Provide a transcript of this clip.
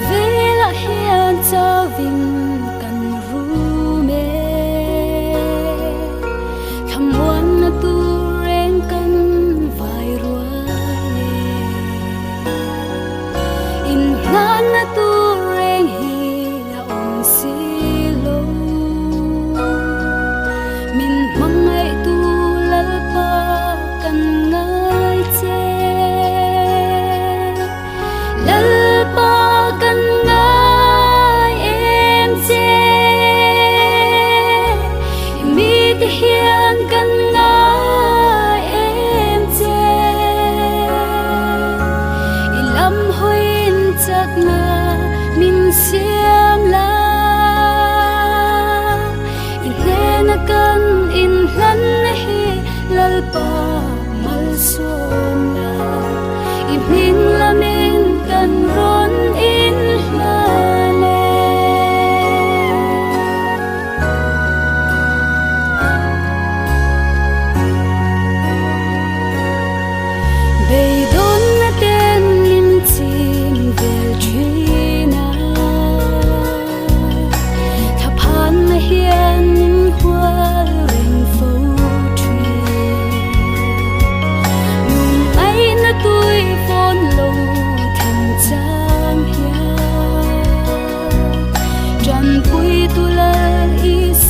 vela hian chawin kan ru me thamuan na tu reng kan vai ruai in nan na tu reng hi la ong si lo min mangai tu lal pa kan ngai che lal pa kan ngai em che mi te hian kan ngai em che ilam hoin chak na min siam la in na kan in hlan na hi lal pa mal som na i min la min kan ron in hla le bei don na ten lim chin vel trina thapan na hian in hual ring fo tri nung ai na tui phone lo thang chang hia tran pui tu la is